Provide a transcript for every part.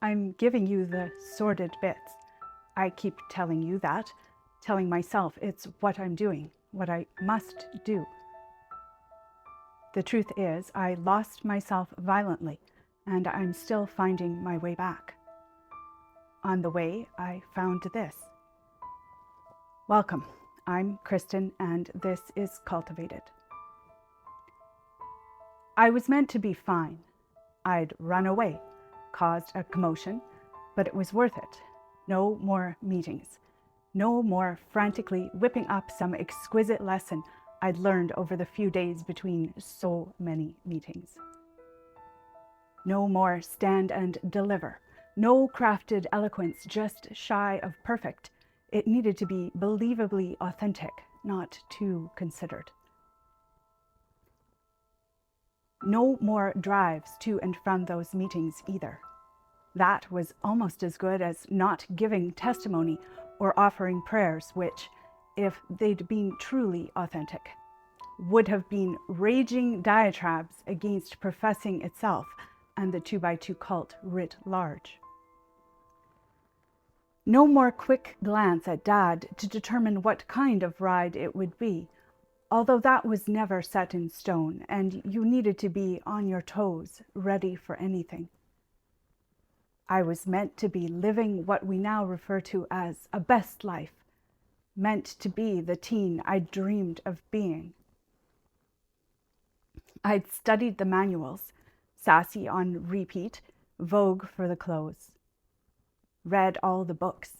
I'm giving you the sordid bits. I keep telling you that, telling myself it's what I'm doing, what I must do. The truth is, I lost myself violently, and I'm still finding my way back. On the way, I found this. Welcome. I'm Kristen, and this is Cultivated. I was meant to be fine. I'd run away, caused a commotion, but it was worth it. No more meetings. No more frantically whipping up some exquisite lesson I'd learned over the few days between so many meetings. No more stand and deliver. No crafted eloquence just shy of perfect. It needed to be believably authentic, not too considered. No more drives to and from those meetings either. That was almost as good as not giving testimony or offering prayers, which, if they'd been truly authentic, would have been raging diatribes against professing itself and the 2x2 cult writ large. No more quick glance at Dad to determine what kind of ride it would be, although that was never set in stone and you needed to be on your toes, ready for anything. I was meant to be living what we now refer to as a best life, meant to be the teen I dreamed of being. I'd studied the manuals, Sassy on repeat, Vogue for the clothes. Read all the books,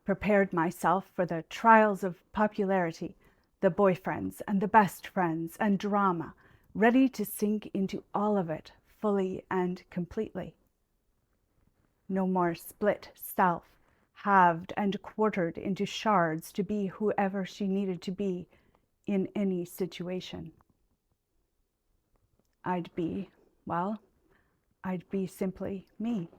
prepared myself for the trials of popularity, the boyfriends and the best friends and drama, ready to sink into all of it fully and completely. No more split self, halved and quartered into shards to be whoever she needed to be in any situation. I'd be simply me.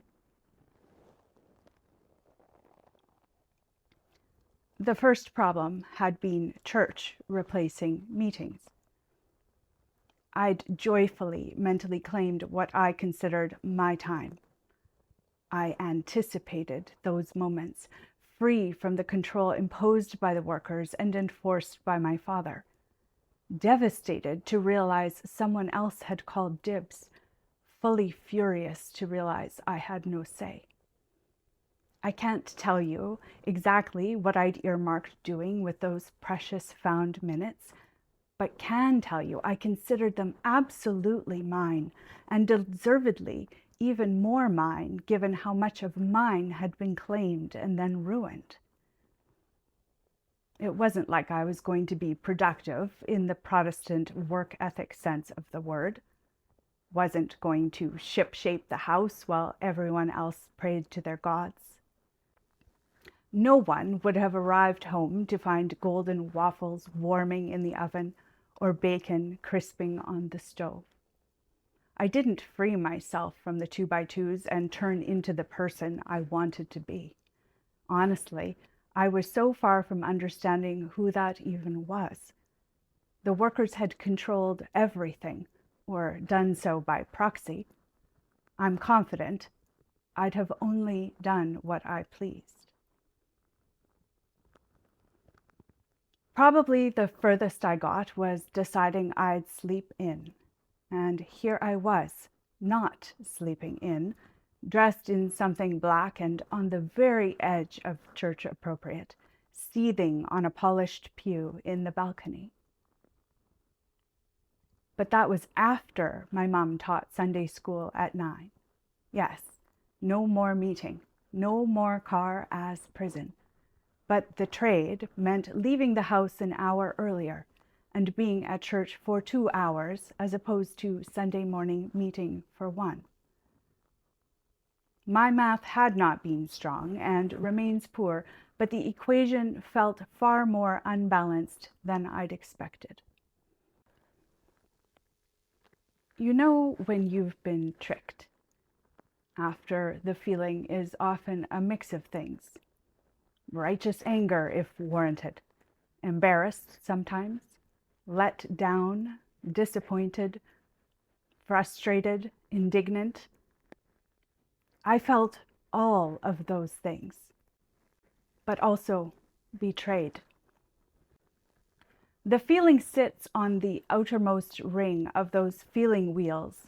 The first problem had been church replacing meetings. I'd joyfully mentally claimed what I considered my time. I anticipated those moments, free from the control imposed by the workers and enforced by my father. Devastated to realize someone else had called dibs, fully furious to realize I had no say. I can't tell you exactly what I'd earmarked doing with those precious found minutes, but can tell you I considered them absolutely mine, and deservedly even more mine, given how much of mine had been claimed and then ruined. It wasn't like I was going to be productive in the Protestant work ethic sense of the word. Wasn't going to ship-shape the house while everyone else prayed to their gods. No one would have arrived home to find golden waffles warming in the oven or bacon crisping on the stove. I didn't free myself from the 2x2s and turn into the person I wanted to be. Honestly, I was so far from understanding who that even was. The workers had controlled everything, or done so by proxy. I'm confident I'd have only done what I pleased. Probably the furthest I got was deciding I'd sleep in. And here I was, not sleeping in, dressed in something black and on the very edge of church appropriate, seething on a polished pew in the balcony. But that was after my mom taught Sunday school at 9. Yes, no more meeting, no more car as prison. But the trade meant leaving the house an hour earlier and being at church for 2 hours as opposed to Sunday morning meeting for 1. My math had not been strong and remains poor, but the equation felt far more unbalanced than I'd expected. You know when you've been tricked. After the feeling is often a mix of things. Righteous anger if warranted, embarrassed sometimes, let down, disappointed, frustrated, indignant. I felt all of those things, but also betrayed. The feeling sits on the outermost ring of those feeling wheels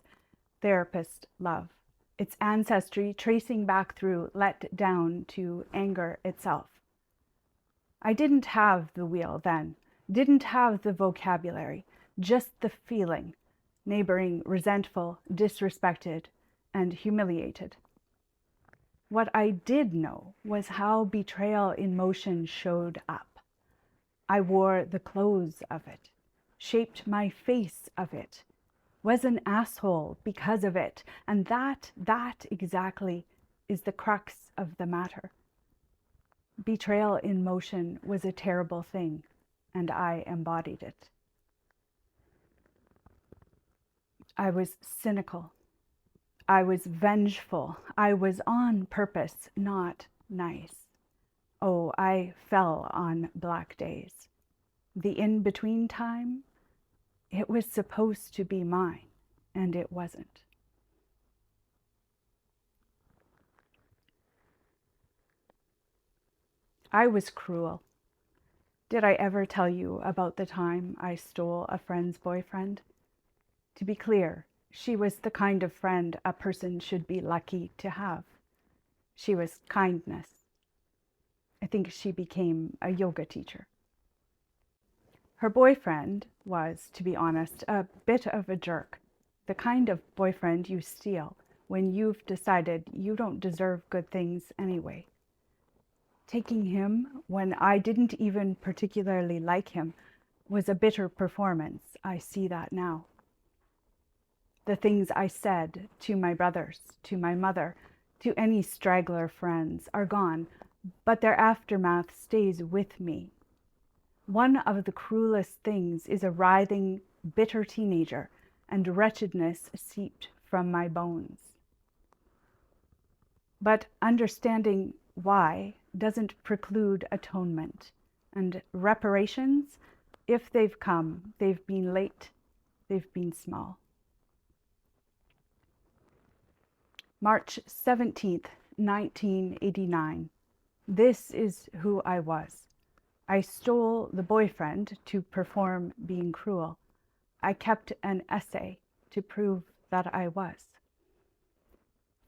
therapist love, its ancestry tracing back through let down to anger itself. I didn't have the wheel then, didn't have the vocabulary, just the feeling, neighboring resentful, disrespected, and humiliated. What I did know was how betrayal in motion showed up. I wore the clothes of it, shaped my face of it, was an asshole because of it, and that exactly is the crux of the matter. Betrayal in motion was a terrible thing, and I embodied it. I was cynical. I was vengeful. I was on purpose, not nice. Oh, I fell on black days. The in-between time, it was supposed to be mine, and it wasn't. I was cruel. Did I ever tell you about the time I stole a friend's boyfriend? To be clear, she was the kind of friend a person should be lucky to have. She was kindness. I think she became a yoga teacher. Her boyfriend was, to be honest, a bit of a jerk. The kind of boyfriend you steal when you've decided you don't deserve good things anyway. Taking him when I didn't even particularly like him was a bitter performance. I see that now. The things I said to my brothers, to my mother, to any straggler friends are gone, but their aftermath stays with me. One of the cruelest things is a writhing, bitter teenager, and wretchedness seeped from my bones. But understanding why doesn't preclude atonement, and reparations, if they've come, they've been late, they've been small. March 17th, 1989. This is who I was. I stole the boyfriend to perform being cruel. I kept an essay to prove that I was.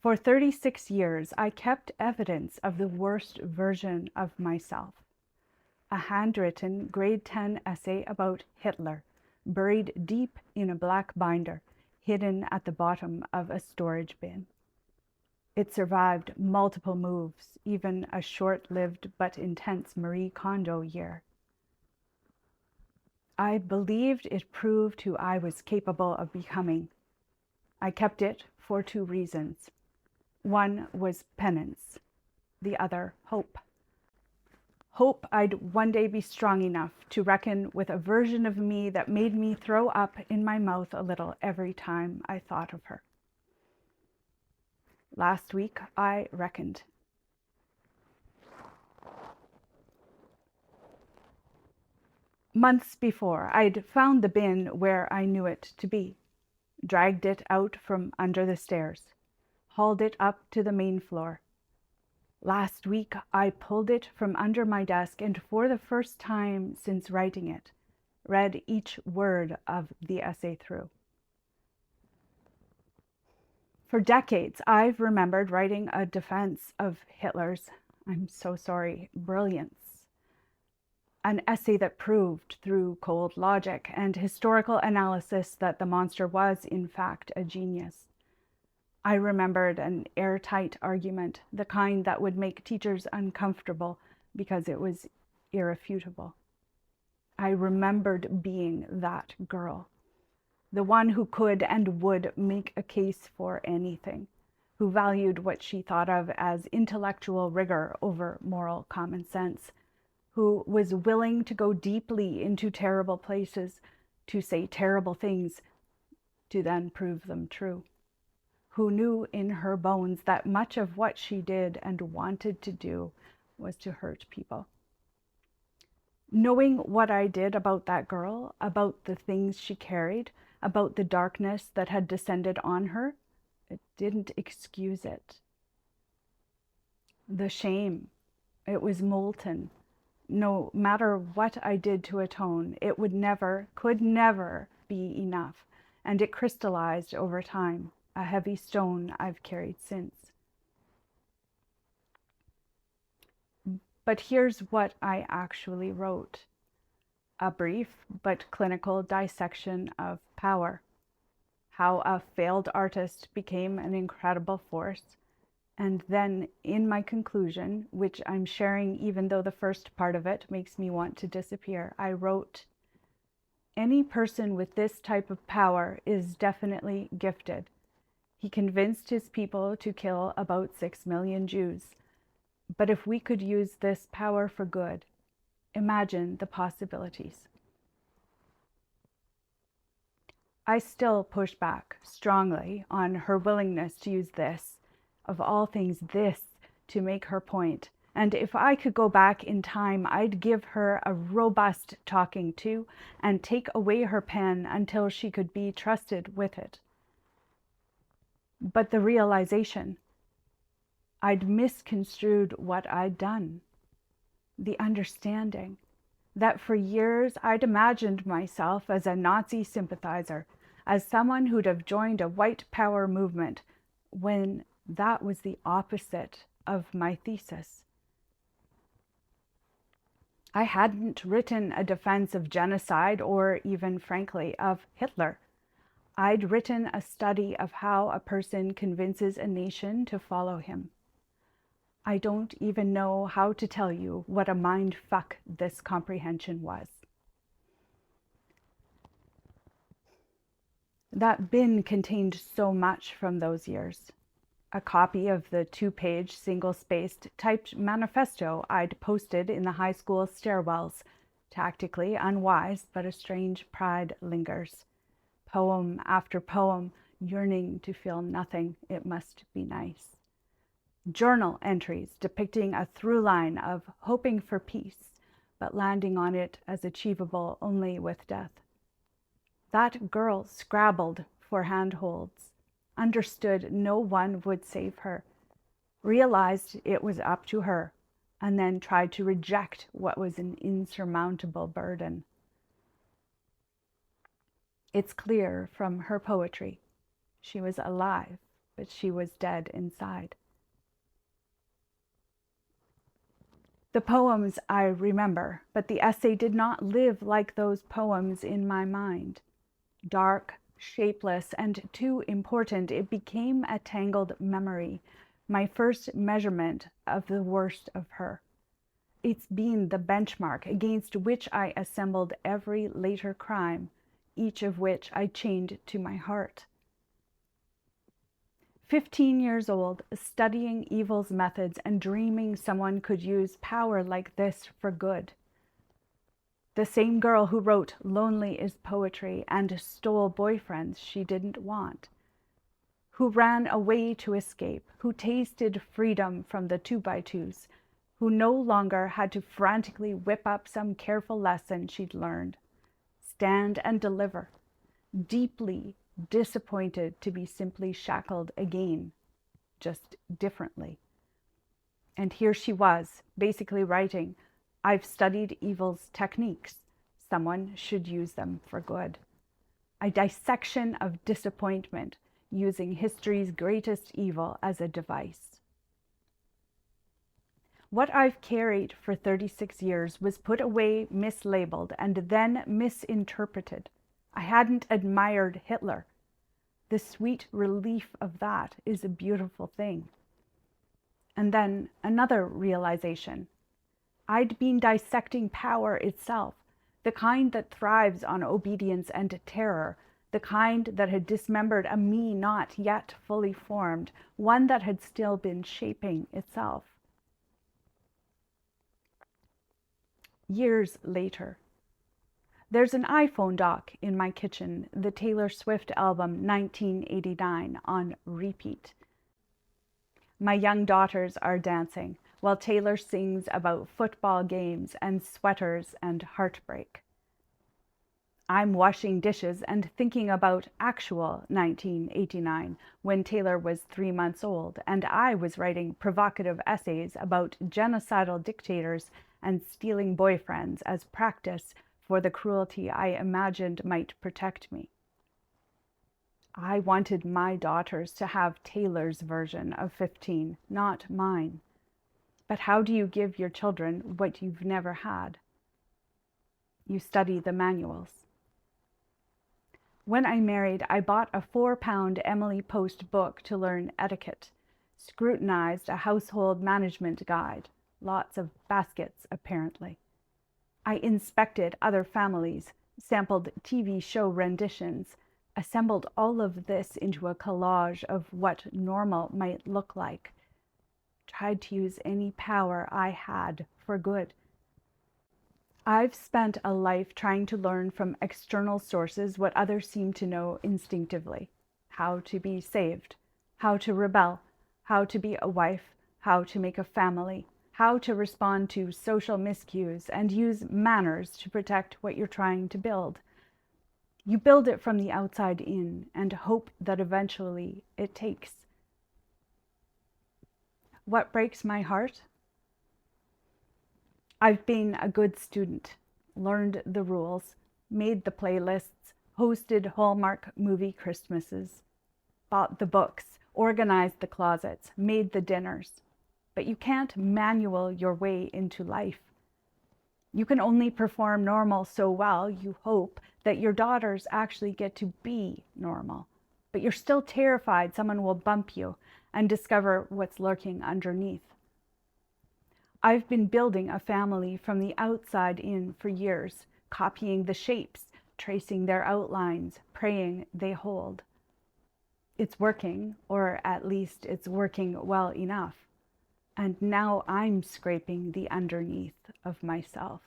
For 36 years, I kept evidence of the worst version of myself. A handwritten grade 10 essay about Hitler, buried deep in a black binder, hidden at the bottom of a storage bin. It survived multiple moves, even a short-lived but intense Marie Kondo year. I believed it proved who I was capable of becoming. I kept it for two reasons. One was penance, the other hope. Hope I'd one day be strong enough to reckon with a version of me that made me throw up in my mouth a little every time I thought of her. Last week, I reckoned. Months before, I'd found the bin where I knew it to be, dragged it out from under the stairs, hauled it up to the main floor. Last week, I pulled it from under my desk and for the first time since writing it, read each word of the essay through. For decades, I've remembered writing a defense of Hitler's, I'm so sorry, brilliance. An essay that proved through cold logic and historical analysis that the monster was, in fact, a genius. I remembered an airtight argument, the kind that would make teachers uncomfortable because it was irrefutable. I remembered being that girl, the one who could and would make a case for anything, who valued what she thought of as intellectual rigor over moral common sense, who was willing to go deeply into terrible places, to say terrible things, to then prove them true, who knew in her bones that much of what she did and wanted to do was to hurt people. Knowing what I did about that girl, about the things she carried, about the darkness that had descended on her, it didn't excuse it. The shame, it was molten. No matter what I did to atone, it would never, could never be enough. And it crystallized over time, a heavy stone I've carried since. But here's what I actually wrote. A brief but clinical dissection of power. How a failed artist became an incredible force. And then in my conclusion, which I'm sharing even though the first part of it makes me want to disappear, I wrote, any person with this type of power is definitely gifted. He convinced his people to kill about 6 million Jews. But if we could use this power for good, imagine the possibilities. I still push back strongly on her willingness to use this, of all things this, to make her point. And if I could go back in time, I'd give her a robust talking to and take away her pen until she could be trusted with it. But the realization, I'd misconstrued what I'd done. The understanding that for years I'd imagined myself as a Nazi sympathizer, as someone who'd have joined a white power movement, when that was the opposite of my thesis. I hadn't written a defense of genocide or even, frankly, of Hitler. I'd written a study of how a person convinces a nation to follow him. I don't even know how to tell you what a mind fuck this comprehension was. That bin contained so much from those years. A copy of the 2-page, single-spaced, typed manifesto I'd posted in the high school stairwells. Tactically unwise, but a strange pride lingers. Poem after poem, yearning to feel nothing. It must be nice. Journal entries depicting a through line of hoping for peace, but landing on it as achievable only with death. That girl scrabbled for handholds, understood no one would save her, realized it was up to her, and then tried to reject what was an insurmountable burden. It's clear from her poetry. She was alive, but she was dead inside. The poems I remember, but the essay did not live like those poems in my mind. Dark, shapeless, and too important, it became a tangled memory, my first measurement of the worst of her. It's been the benchmark against which I assembled every later crime, each of which I chained to my heart. 15 years old, studying evil's methods and dreaming someone could use power like this for good. The same girl who wrote Lonely is Poetry and stole boyfriends she didn't want. Who ran away to escape, who tasted freedom from the 2x2s, who no longer had to frantically whip up some careful lesson she'd learned. Stand and deliver, deeply disappointed to be simply shackled again, just differently. And here she was, basically writing, I've studied evil's techniques. Someone should use them for good. A dissection of disappointment, using history's greatest evil as a device. What I've carried for 36 years was put away, mislabeled, and then misinterpreted. I hadn't admired Hitler. The sweet relief of that is a beautiful thing. And then another realization. I'd been dissecting power itself, the kind that thrives on obedience and terror, the kind that had dismembered a me not yet fully formed, one that had still been shaping itself. Years later, there's an iPhone doc in my kitchen, the Taylor Swift album 1989 on repeat. My young daughters are dancing while Taylor sings about football games and sweaters and heartbreak. I'm washing dishes and thinking about actual 1989 when Taylor was 3 months old and I was writing provocative essays about genocidal dictators and stealing boyfriends as practice for the cruelty I imagined might protect me. I wanted my daughters to have Taylor's version of 15, not mine. But how do you give your children what you've never had? You study the manuals. When I married, I bought a 4-pound Emily Post book to learn etiquette, scrutinized a household management guide, lots of baskets apparently. I inspected other families, sampled TV show renditions, assembled all of this into a collage of what normal might look like, tried to use any power I had for good. I've spent a life trying to learn from external sources what others seem to know instinctively: how to be saved, how to rebel, how to be a wife, how to make a family, how to respond to social miscues and use manners to protect what you're trying to build. You build it from the outside in and hope that eventually it takes. What breaks my heart? I've been a good student, learned the rules, made the playlists, hosted Hallmark movie Christmases, bought the books, organized the closets, made the dinners. But you can't manual your way into life. You can only perform normal so well, you hope, that your daughters actually get to be normal. But you're still terrified someone will bump you and discover what's lurking underneath. I've been building a family from the outside in for years, copying the shapes, tracing their outlines, praying they hold. It's working, or at least it's working well enough. And now I'm scraping the underneath of myself.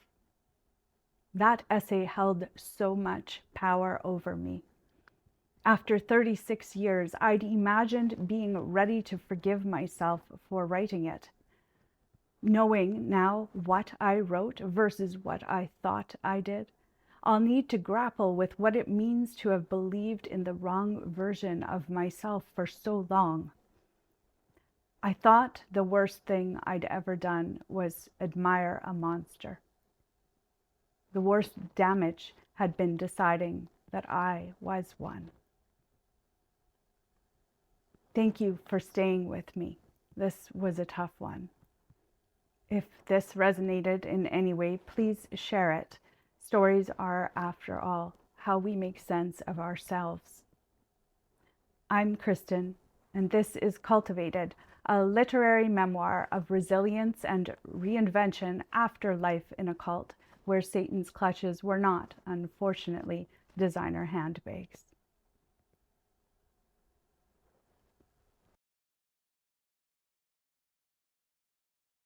That essay held so much power over me. After 36 years, I'd imagined being ready to forgive myself for writing it. Knowing now what I wrote versus what I thought I did, I'll need to grapple with what it means to have believed in the wrong version of myself for so long. I thought the worst thing I'd ever done was admire a monster. The worst damage had been deciding that I was one. Thank you for staying with me. This was a tough one. If this resonated in any way, please share it. Stories are, after all, how we make sense of ourselves. I'm Kristen, and this is Cultivated, a literary memoir of resilience and reinvention after life in a cult, where Satan's clutches were not, unfortunately, designer handbags.